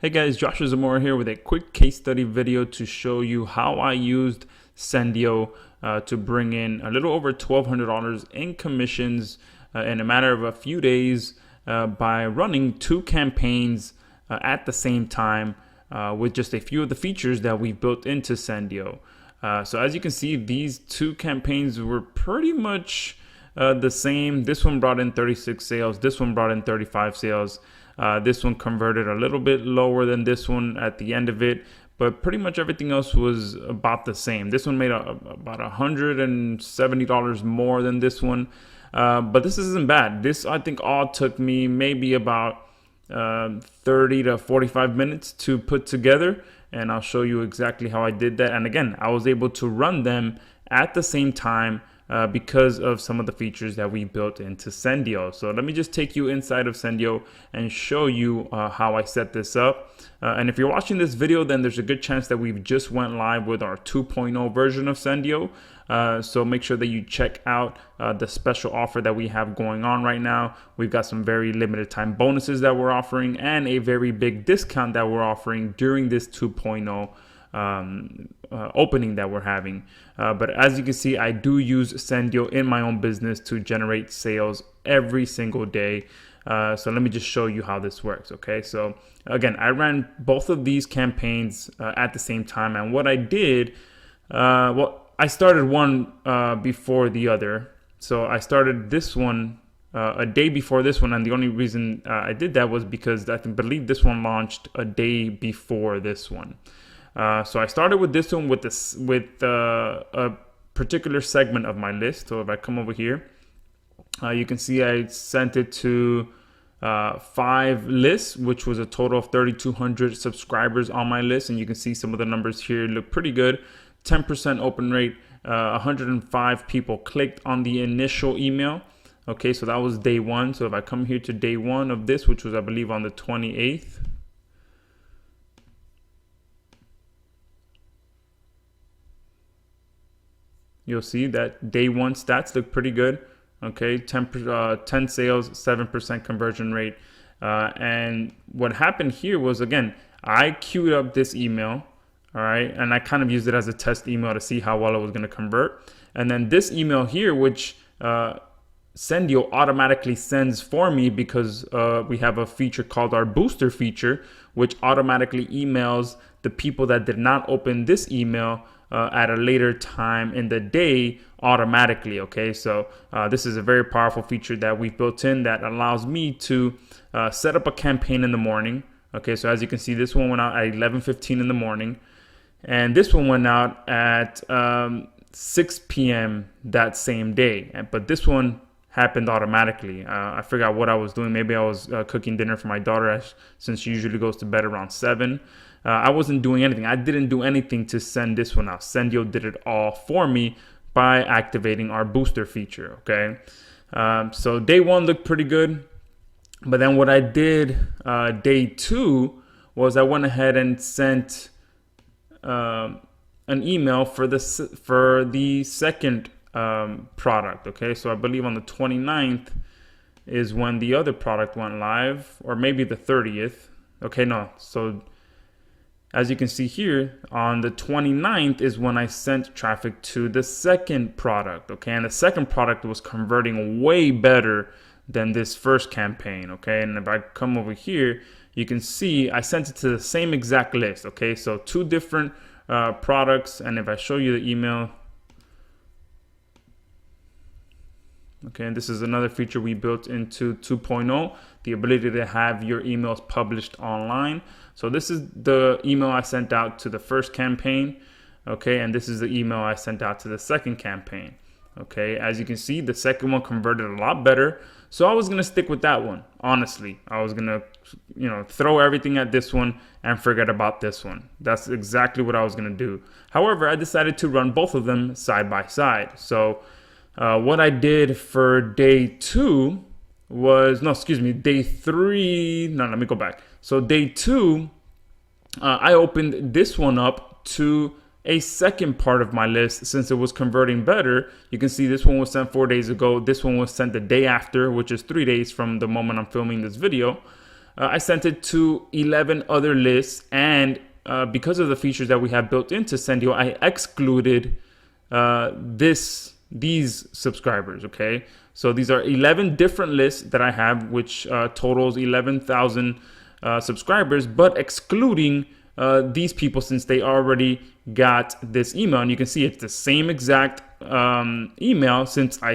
Hey guys, Joshua Zamora here with a quick case study video to show you how I used Sendiio to bring in a little over $1,200 in commissions in a matter of a few days by running two campaigns at the same time with just a few of the features that we've built into Sendiio. So as you can see, these two campaigns were pretty much the same. This one brought in 36 sales. This one brought in 35 sales. This one converted a little bit lower than this one at the end of it, but pretty much everything else was about the same. This one made about $170 more than this one, but this isn't bad. This, I think, all took me maybe about 30 to 45 minutes to put together, and I'll show you exactly how I did that. And again, I was able to run them at the same time because of some of the features that we built into Sendiio. So let me just take you inside of Sendiio and show you how I set this up. And if you're watching this video, then there's a good chance that we've just went live with our 2.0 version of Sendiio. So make sure that you check out the special offer that we have going on right now. We've got some very limited time bonuses that we're offering and a very big discount that we're offering during this 2.0 opening that we're having. But as you can see, I do use Sendiio in my own business to generate sales every single day. So let me just show you how this works. Okay, so again, I ran both of these campaigns at the same time, and what I did, well, I started one before the other. So I started this one a day before this one, and the only reason I did that was because I believe this one launched a day before this one. So I started with this one with a particular segment of my list. So if I come over here, you can see I sent it to 5 lists, which was a total of 3,200 subscribers on my list. And you can see some of the numbers here look pretty good. 10% open rate, 105 people clicked on the initial email. Okay, so that was day one. So if I come here to day one of this, which was, I believe, on the 28th. You'll see that day one stats look pretty good. Okay, 10 sales, 7% conversion rate. And what happened here was, again, I queued up this email, all right, and I kind of used it as a test email to see how well it was going to convert. And then this email here, which Sendiio automatically sends for me because we have a feature called our booster feature, which automatically emails the people that did not open this email at a later time in the day automatically. Okay, so this is a very powerful feature that we've built in that allows me to set up a campaign in the morning. Okay, so as you can see, this one went out at 11:15 in the morning, and this one went out at 6 p.m. that same day. But this one happened automatically. I forgot what I was doing. Maybe I was cooking dinner for my daughter, since she usually goes to bed around 7. I wasn't doing anything. I didn't do anything to send this one out. Sendiio did it all for me by activating our booster feature. Okay, so day one looked pretty good, but then what I did day two was I went ahead and sent an email for the second product. Okay, so I believe on the 29th is when the other product went live, or maybe the 30th. Okay, no, so as you can see here, on the 29th is when I sent traffic to the second product. Okay, and the second product was converting way better than this first campaign. Okay, and if I come over here, you can see I sent it to the same exact list. Okay, so 2 different products, and if I show you the email, okay, and this is another feature we built into 2.0, the ability to have your emails published online. So this is the email I sent out to the first campaign, okay, and this is the email I sent out to the second campaign. Okay, as you can see, the second one converted a lot better. So I was gonna stick with that one, honestly. I was gonna, throw everything at this one and forget about this one. That's exactly what I was gonna do. However, I decided to run both of them side by side. So what I did for day 2 was, day 3. No, let me go back. So day 2, I opened this one up to a second part of my list since it was converting better. You can see this one was sent 4 days ago. This one was sent the day after, which is 3 days from the moment I'm filming this video. I sent it to 11 other lists, and because of the features that we have built into Sendiio, I excluded these subscribers. Okay, so these are 11 different lists that I have, which totals 11,000 subscribers, but excluding these people since they already got this email. And you can see it's the same exact email, since I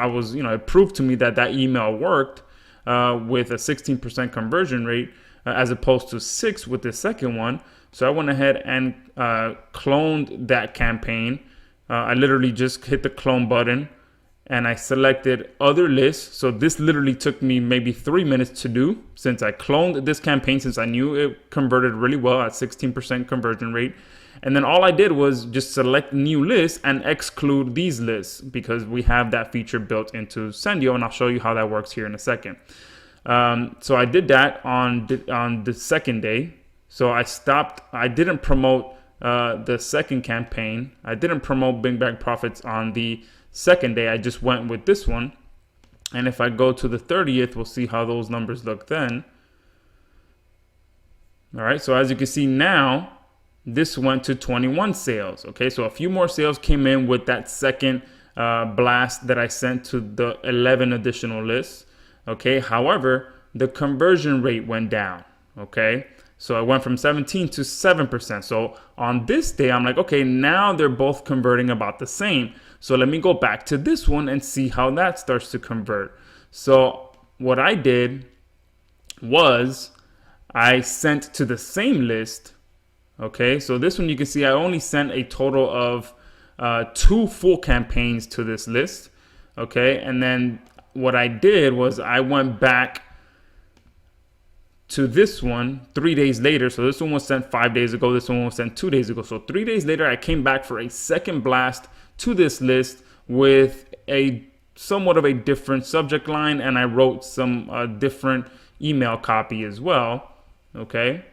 was, it proved to me that that email worked with a 16% conversion rate as opposed to 6 with the second one. So I went ahead and cloned that campaign. I literally just hit the clone button and I selected other lists. So this literally took me maybe 3 minutes to do, since I cloned this campaign, since I knew it converted really well at 16% conversion rate. And then all I did was just select new lists and exclude these lists, because we have that feature built into Sendiio, and I'll show you how that works here in a second. So I did that on the second day. So I didn't promote the second campaign. I didn't promote Big Bang Profits on the second day. I just went with this one. And if I go to the 30th, we'll see how those numbers look then. All right, so as you can see now, this went to 21 sales. Okay, so a few more sales came in with that second blast that I sent to the 11 additional lists. Okay, however, the conversion rate went down. Okay, so it went from 17 to 7%. So on this day, I'm like, okay, now they're both converting about the same. So let me go back to this one and see how that starts to convert. So what I did was I sent to the same list. Okay, so this one you can see I only sent a total of 2 full campaigns to this list. Okay, and then what I did was I went back to this one 3 days later. So this one was sent 5 days ago. This one was sent 2 days ago. So 3 days later, I came back for a second blast to this list with a somewhat of a different subject line, and I wrote some different email copy as well. Okay,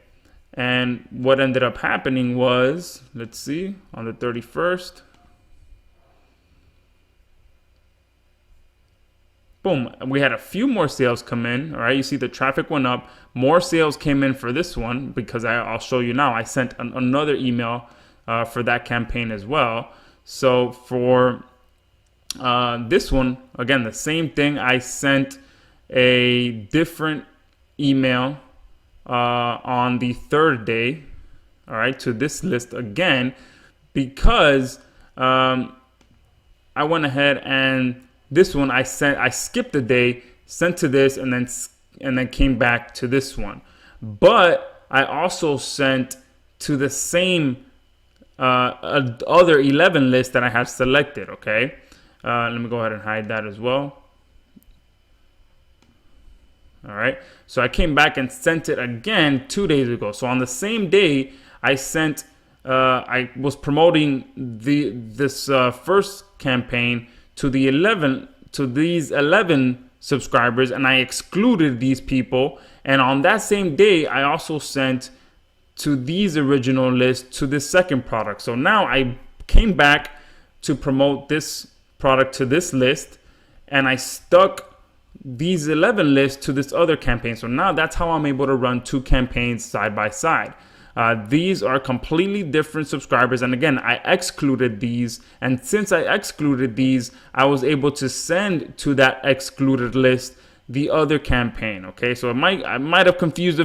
and what ended up happening was, let's see, on the 31st, boom, we had a few more sales come in. All right, you see the traffic went up. More sales came in for this one, because I'll show you now. I sent another email for that campaign as well. So for this one, again, the same thing. I sent a different email on the third day, all right, to this list again, because I went ahead and this one I skipped a day, sent to this, and then came back to this one. But I also sent to the same other 11 lists that I have selected. Okay, let me go ahead and hide that as well. All right, so I came back and sent it again 2 days ago. So on the same day, I sent. I was promoting this first campaign to these 11 subscribers, and I excluded these people. And on that same day, I also sent to these original lists to this second product. So now I came back to promote this product to this list, and I stuck these 11 lists to this other campaign. So now that's how I'm able to run 2 campaigns side by side. These are completely different subscribers, and again, I excluded these, and since I excluded these, I was able to send to that excluded list the other campaign. Okay, so I might have confused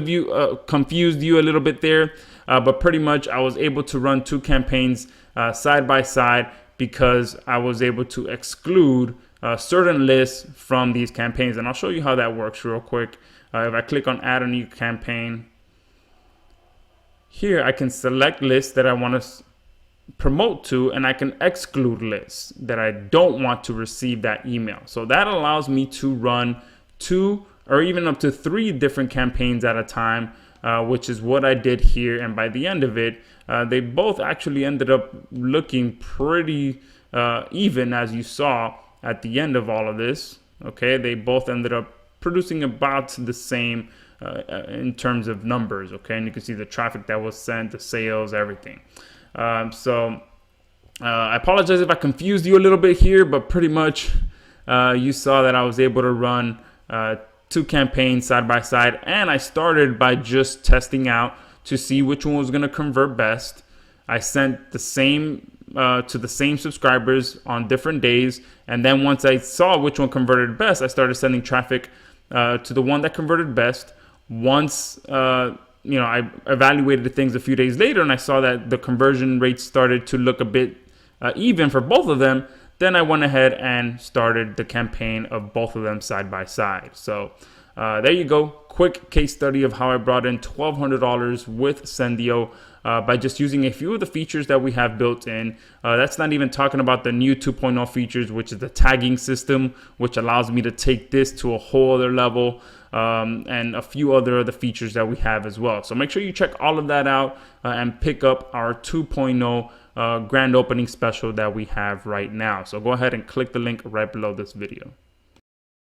you a little bit there, but pretty much I was able to run 2 campaigns side by side, because I was able to exclude certain lists from these campaigns. And I'll show you how that works real quick. If I click on add a new campaign, here I can select lists that I want to promote to, and I can exclude lists that I don't want to receive that email. So that allows me to run 2 or even up to 3 different campaigns at a time, which is what I did here. And by the end of it, they both actually ended up looking pretty even, as you saw at the end of all of this. Okay, they both ended up producing about the same in terms of numbers. Okay, and you can see the traffic that was sent, the sales, everything. So I apologize if I confused you a little bit here, but pretty much you saw that I was able to run two campaigns side by side, and I started by just testing out to see which one was going to convert best. I sent the same to the same subscribers on different days, and then once I saw which one converted best, I started sending traffic to the one that converted best. Once I evaluated things a few days later and I saw that the conversion rates started to look a bit even for both of them, then I went ahead and started the campaign of both of them side by side. So there you go. Quick case study of how I brought in $1,200 with Sendiio by just using a few of the features that we have built in. That's not even talking about the new 2.0 features, which is the tagging system, which allows me to take this to a whole other level, and a few other features that we have as well. So make sure you check all of that out and pick up our 2.0 grand opening special that we have right now. So go ahead and click the link right below this video.